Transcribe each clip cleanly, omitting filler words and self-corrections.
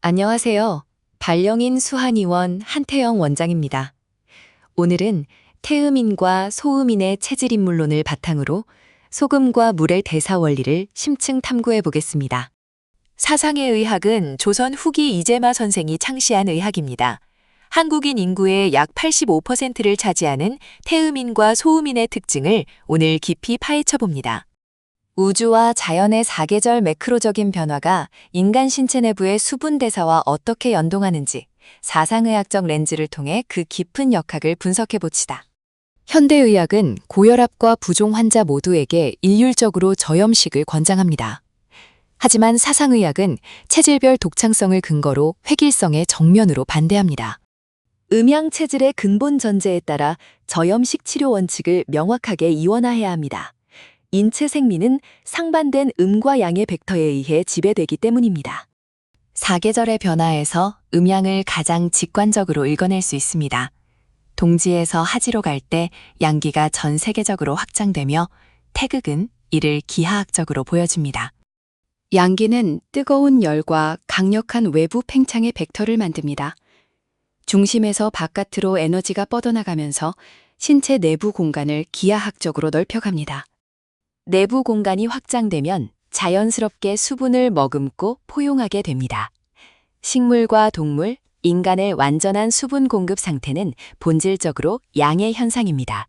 안녕하세요. 발령인 수한의원 한태영 원장입니다. 오늘은 태음인과 소음인의 체질 인물론을 바탕으로 소금과 물의 대사 원리를 심층 탐구해 보겠습니다. 사상의 의학은 조선 후기 이재마 선생이 창시한 의학입니다. 한국인 인구의 약 85%를 차지하는 태음인과 소음인의 특징을 오늘 깊이 파헤쳐 봅니다. 우주와 자연의 사계절 매크로적인 변화가 인간 신체 내부의 수분 대사와 어떻게 연동하는지 사상의학적 렌즈를 통해 그 깊은 역학을 분석해 봅시다. 현대의학은 고혈압과 부종 환자 모두에게 일률적으로 저염식을 권장합니다. 하지만 사상의학은 체질별 독창성을 근거로 획일성에 정면으로 반대합니다. 음양 체질의 근본 전제에 따라 저염식 치료 원칙을 명확하게 이원화해야 합니다. 인체 생리는 상반된 음과 양의 벡터에 의해 지배되기 때문입니다. 사계절의 변화에서 음양을 가장 직관적으로 읽어낼 수 있습니다. 동지에서 하지로 갈 때 양기가 전 세계적으로 확장되며 태극은 이를 기하학적으로 보여줍니다. 양기는 뜨거운 열과 강력한 외부 팽창의 벡터를 만듭니다. 중심에서 바깥으로 에너지가 뻗어나가면서 신체 내부 공간을 기하학적으로 넓혀갑니다. 내부 공간이 확장되면 자연스럽게 수분을 머금고 포용하게 됩니다. 식물과 동물, 인간의 완전한 수분 공급 상태는 본질적으로 양의 현상입니다.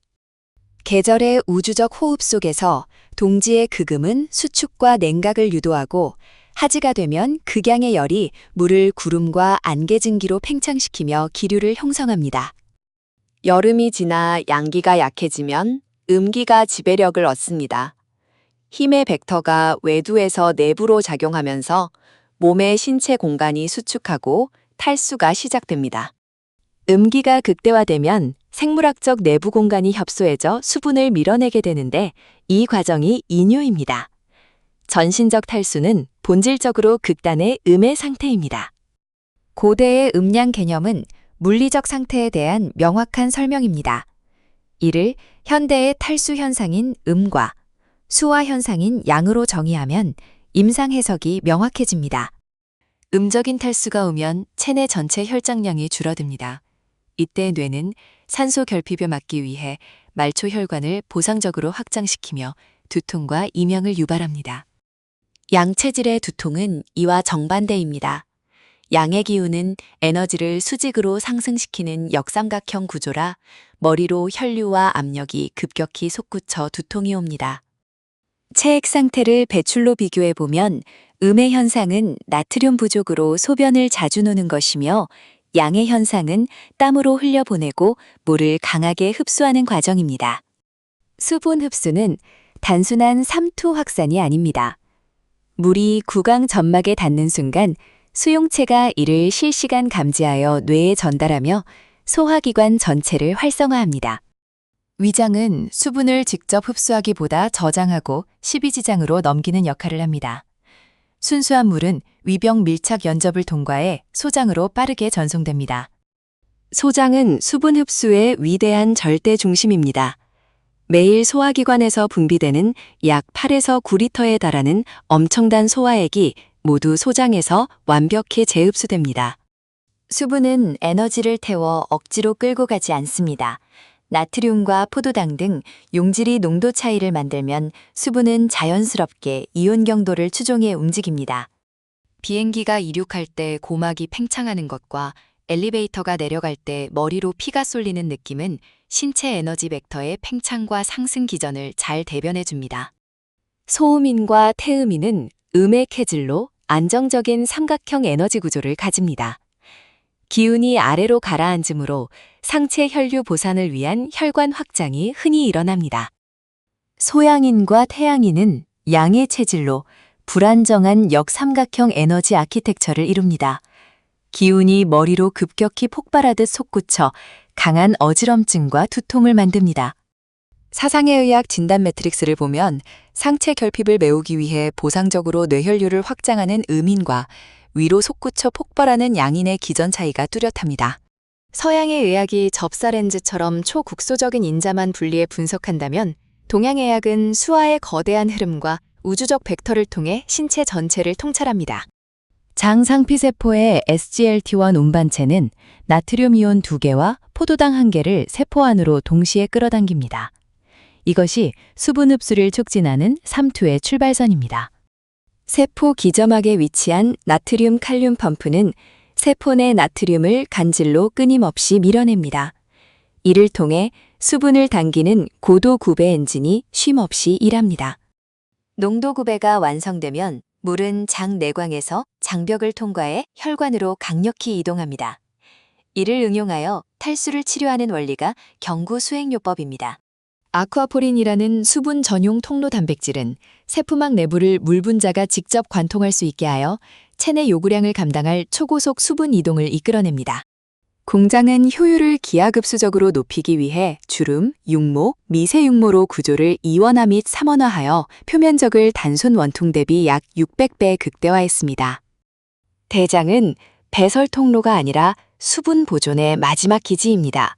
계절의 우주적 호흡 속에서 동지의 극음은 수축과 냉각을 유도하고 하지가 되면 극양의 열이 물을 구름과 안개증기로 팽창시키며 기류를 형성합니다. 여름이 지나 양기가 약해지면 음기가 지배력을 얻습니다. 힘의 벡터가 외두에서 내부로 작용하면서 몸의 신체 공간이 수축하고 탈수가 시작됩니다. 음기가 극대화되면 생물학적 내부 공간이 협소해져 수분을 밀어내게 되는데 이 과정이 인유입니다. 전신적 탈수는 본질적으로 극단의 음의 상태입니다. 고대의 음양 개념은 물리적 상태에 대한 명확한 설명입니다. 이를 현대의 탈수 현상인 음과 수화 현상인 양으로 정의하면 임상 해석이 명확해집니다. 음적인 탈수가 오면 체내 전체 혈장량이 줄어듭니다. 이때 뇌는 산소 결핍에 막기 위해 말초 혈관을 보상적으로 확장시키며 두통과 이명을 유발합니다. 양체질의 두통은 이와 정반대입니다. 양의 기운은 에너지를 수직으로 상승시키는 역삼각형 구조라 머리로 혈류와 압력이 급격히 솟구쳐 두통이 옵니다. 체액 상태를 배출로 비교해보면 음의 현상은 나트륨 부족으로 소변을 자주 노는 것이며 양의 현상은 땀으로 흘려보내고 물을 강하게 흡수하는 과정입니다. 수분 흡수는 단순한 삼투 확산이 아닙니다. 물이 구강 점막에 닿는 순간 수용체가 이를 실시간 감지하여 뇌에 전달하며 소화기관 전체를 활성화합니다. 위장은 수분을 직접 흡수하기보다 저장하고 십이지장으로 넘기는 역할을 합니다. 순수한 물은 위병 밀착 연접을 통과해 소장으로 빠르게 전송됩니다. 소장은 수분 흡수의 위대한 절대 중심입니다. 매일 소화기관에서 분비되는 약 8에서 9리터에 달하는 엄청난 소화액이 모두 소장에서 완벽히 재흡수됩니다. 수분은 에너지를 태워 억지로 끌고 가지 않습니다. 나트륨과 포도당 등 용질이 농도 차이를 만들면 수분은 자연스럽게 이온 경도를 추종해 움직입니다. 비행기가 이륙할 때 고막이 팽창하는 것과 엘리베이터가 내려갈 때 머리로 피가 쏠리는 느낌은 신체 에너지 벡터의 팽창과 상승 기전을 잘 대변해 줍니다. 소음인과 태음인은 음의 캐질로 안정적인 삼각형 에너지 구조를 가집니다. 기운이 아래로 가라앉으므로 상체 혈류 보산을 위한 혈관 확장이 흔히 일어납니다. 소양인과 태양인은 양의 체질로 불안정한 역삼각형 에너지 아키텍처를 이룹니다. 기운이 머리로 급격히 폭발하듯 솟구쳐 강한 어지럼증과 두통을 만듭니다. 사상의 의학 진단 매트릭스를 보면 상체 결핍을 메우기 위해 보상적으로 뇌혈류를 확장하는 음인과 위로 솟구쳐 폭발하는 양인의 기전 차이가 뚜렷합니다. 서양의 의학이 접사 렌즈처럼 초국소적인 인자만 분리해 분석한다면 동양의 의학은 수화의 거대한 흐름과 우주적 벡터를 통해 신체 전체를 통찰합니다. 장상피세포의 SGLT1 운반체는 나트륨이온 2개와 포도당 1개를 세포 안으로 동시에 끌어당깁니다. 이것이 수분 흡수를 촉진하는 삼투의 출발선입니다. 세포 기점막에 위치한 나트륨 칼륨 펌프는 세포 내 나트륨을 간질로 끊임없이 밀어냅니다. 이를 통해 수분을 당기는 고도 구배 엔진이 쉼없이 일합니다. 농도 구배가 완성되면 물은 장 내광에서 장벽을 통과해 혈관으로 강력히 이동합니다. 이를 응용하여 탈수를 치료하는 원리가 경구 수행요법입니다. 아쿠아포린이라는 수분 전용 통로 단백질은 세포막 내부를 물 분자가 직접 관통할 수 있게 하여 체내 요구량을 감당할 초고속 수분 이동을 이끌어냅니다. 공장은 효율을 기하급수적으로 높이기 위해 주름, 육모, 미세육모로 구조를 2원화 및 3원화하여 표면적을 단순 원통 대비 약 600배 극대화했습니다. 대장은 배설 통로가 아니라 수분 보존의 마지막 기지입니다.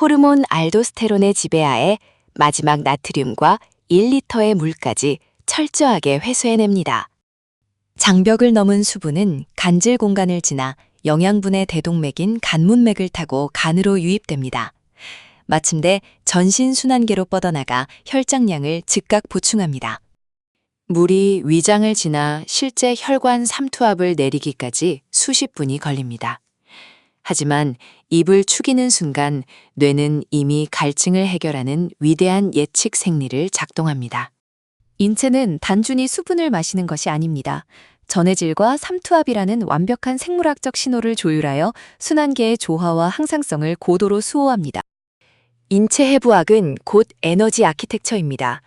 호르몬 알도스테론의 지배하에 마지막 나트륨과 1리터의 물까지 철저하게 회수해냅니다. 장벽을 넘은 수분은 간질 공간을 지나 영양분의 대동맥인 간문맥을 타고 간으로 유입됩니다. 마침내 전신순환계로 뻗어나가 혈장량을 즉각 보충합니다. 물이 위장을 지나 실제 혈관 삼투압을 내리기까지 수십 분이 걸립니다. 하지만 입을 축이는 순간 뇌는 이미 갈증을 해결하는 위대한 예측 생리를 작동합니다. 인체는 단순히 수분을 마시는 것이 아닙니다. 전해질과 삼투압이라는 완벽한 생물학적 신호를 조율하여 순환계의 조화와 항상성을 고도로 수호합니다. 인체 해부학은 곧 에너지 아키텍처입니다.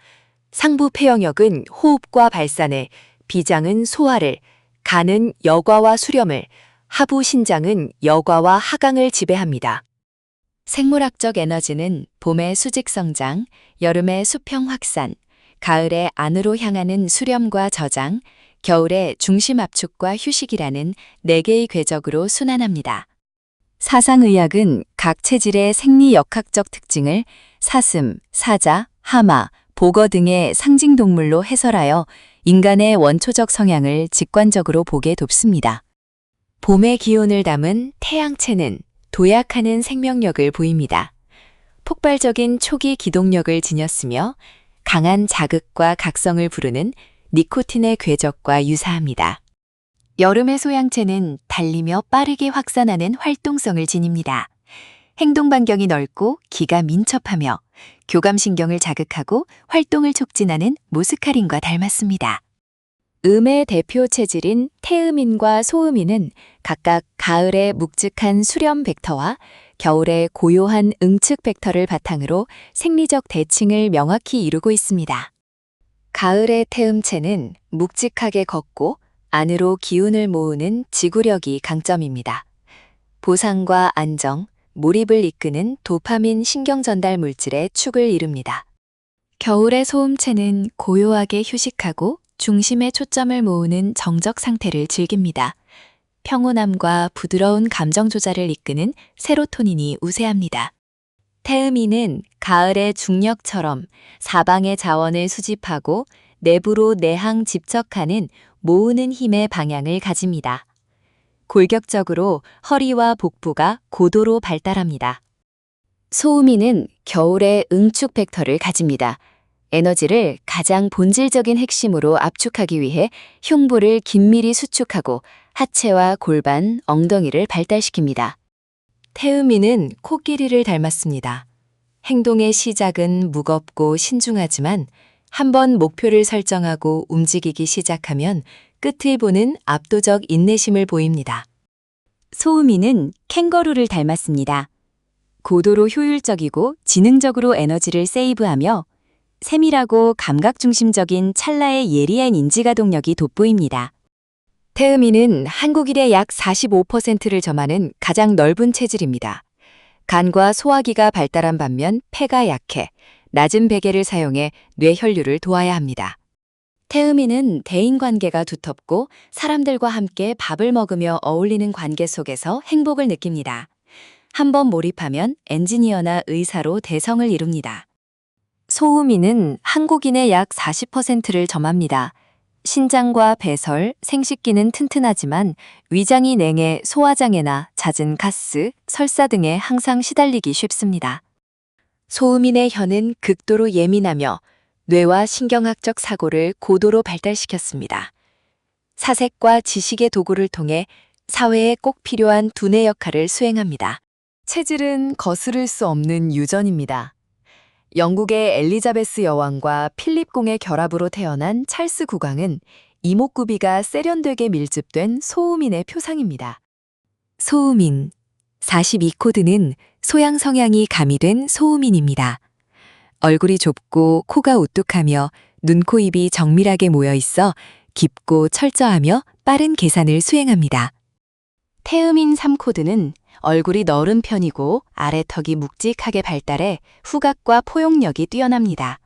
상부 폐영역은 호흡과 발산을, 비장은 소화를, 간은 여과와 수렴을, 하부 신장은 여과와 하강을 지배합니다. 생물학적 에너지는 봄의 수직 성장, 여름의 수평 확산, 가을의 안으로 향하는 수렴과 저장, 겨울의 중심 압축과 휴식이라는 4개의 궤적으로 순환합니다. 사상의학은 각 체질의 생리역학적 특징을 사슴, 사자, 하마, 보거 등의 상징동물로 해설하여 인간의 원초적 성향을 직관적으로 보게 돕습니다. 봄의 기온을 담은 태양체는 도약하는 생명력을 보입니다. 폭발적인 초기 기동력을 지녔으며 강한 자극과 각성을 부르는 니코틴의 궤적과 유사합니다. 여름의 소양체는 달리며 빠르게 확산하는 활동성을 지닙니다. 행동 반경이 넓고 기가 민첩하며 교감신경을 자극하고 활동을 촉진하는 모스카린과 닮았습니다. 음의 대표 체질인 태음인과 소음인은 각각 가을의 묵직한 수렴 벡터와 겨울의 고요한 응축 벡터를 바탕으로 생리적 대칭을 명확히 이루고 있습니다. 가을의 태음체는 묵직하게 걷고 안으로 기운을 모으는 지구력이 강점입니다. 보상과 안정, 몰입을 이끄는 도파민 신경 전달 물질의 축을 이룹니다. 겨울의 소음체는 고요하게 휴식하고 중심의 초점을 모으는 정적 상태를 즐깁니다. 평온함과 부드러운 감정 조절을 이끄는 세로토닌이 우세합니다. 태음인은 가을의 중력처럼 사방의 자원을 수집하고 내부로 내항 집적하는 모으는 힘의 방향을 가집니다. 골격적으로 허리와 복부가 고도로 발달합니다. 소음인은 겨울의 응축 벡터를 가집니다. 에너지를 가장 본질적인 핵심으로 압축하기 위해 흉부를 긴밀히 수축하고 하체와 골반, 엉덩이를 발달시킵니다. 태음인은 코끼리를 닮았습니다. 행동의 시작은 무겁고 신중하지만 한번 목표를 설정하고 움직이기 시작하면 끝을 보는 압도적 인내심을 보입니다. 소음인은 캥거루를 닮았습니다. 고도로 효율적이고 지능적으로 에너지를 세이브하며 세밀하고 감각중심적인 찰나의 예리한 인지가동력이 돋보입니다. 태음인은 한국인의 약 45%를 점하는 가장 넓은 체질입니다. 간과 소화기가 발달한 반면 폐가 약해 낮은 베개를 사용해 뇌혈류를 도와야 합니다. 태음인은 대인관계가 두텁고 사람들과 함께 밥을 먹으며 어울리는 관계 속에서 행복을 느낍니다. 한번 몰입하면 엔지니어나 의사로 대성을 이룹니다. 소음인은 한국인의 약 40%를 점합니다. 신장과 배설, 생식기는 튼튼하지만 위장이 냉해 소화장애나 잦은 가스, 설사 등에 항상 시달리기 쉽습니다. 소음인의 혀는 극도로 예민하며 뇌와 신경학적 사고를 고도로 발달시켰습니다. 사색과 지식의 도구를 통해 사회에 꼭 필요한 두뇌 역할을 수행합니다. 체질은 거스를 수 없는 유전입니다. 영국의 엘리자베스 여왕과 필립 공의 결합으로 태어난 찰스 국왕은 이목구비가 세련되게 밀집된 소음인의 표상입니다. 소음인 42코드는 소양 성향이 가미된 소음인입니다. 얼굴이 좁고 코가 우뚝하며 눈, 코, 입이 정밀하게 모여 있어 깊고 철저하며 빠른 계산을 수행합니다. 태음인 3코드는 얼굴이 너른 편이고 아래턱이 묵직하게 발달해 후각과 포용력이 뛰어납니다.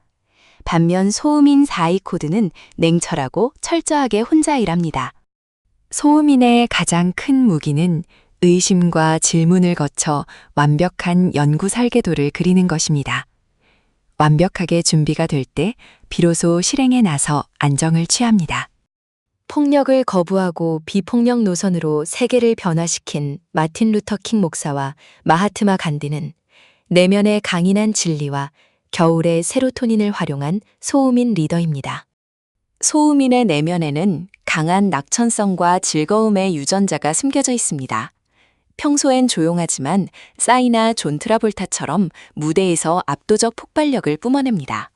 반면 소음인 42코드는 냉철하고 철저하게 혼자 일합니다. 소음인의 가장 큰 무기는 의심과 질문을 거쳐 완벽한 연구 설계도를 그리는 것입니다. 완벽하게 준비가 될 때 비로소 실행에 나서 안정을 취합니다. 폭력을 거부하고 비폭력 노선으로 세계를 변화시킨 마틴 루터 킹 목사와 마하트마 간디는 내면의 강인한 진리와 겨울의 세로토닌을 활용한 소음인 리더입니다. 소음인의 내면에는 강한 낙천성과 즐거움의 유전자가 숨겨져 있습니다. 평소엔 조용하지만 싸이나 존 트라볼타처럼 무대에서 압도적 폭발력을 뿜어냅니다.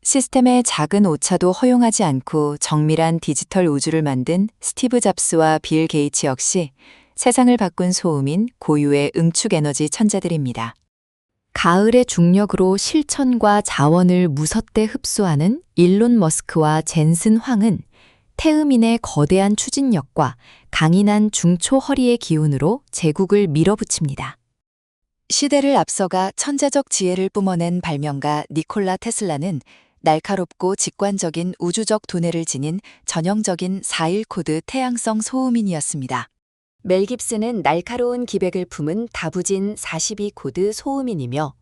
시스템의 작은 오차도 허용하지 않고 정밀한 디지털 우주를 만든 스티브 잡스와 빌 게이츠 역시 세상을 바꾼 소음인 고유의 응축 에너지 천재들입니다. 가을의 중력으로 실천과 자원을 무섭게 흡수하는 일론 머스크와 젠슨 황은 태음인의 거대한 추진력과 강인한 중초 허리의 기운으로 제국을 밀어붙입니다. 시대를 앞서가 천재적 지혜를 뿜어낸 발명가 니콜라 테슬라는 날카롭고 직관적인 우주적 두뇌를 지닌 전형적인 41코드 태양성 소음인이었습니다. 멜 깁슨은 날카로운 기백을 품은 다부진 42코드 소음인이며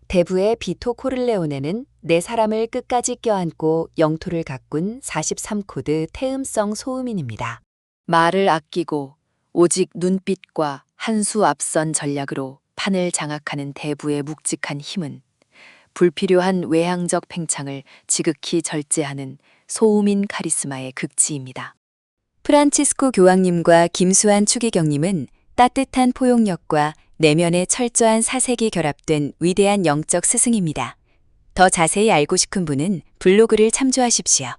대부의 비토 코를레오네는 네 사람을 끝까지 껴안고 영토를 가꾼 43코드 태음성 소음인입니다. 말을 아끼고 오직 눈빛과 한 수 앞선 전략으로 판을 장악하는 대부의 묵직한 힘은 불필요한 외향적 팽창을 지극히 절제하는 소음인 카리스마의 극치입니다. 프란치스코 교황님과 김수환 추기경님은 따뜻한 포용력과 내면의 철저한 사색이 결합된 위대한 영적 스승입니다. 더 자세히 알고 싶은 분은 블로그를 참조하십시오.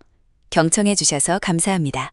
경청해 주셔서 감사합니다.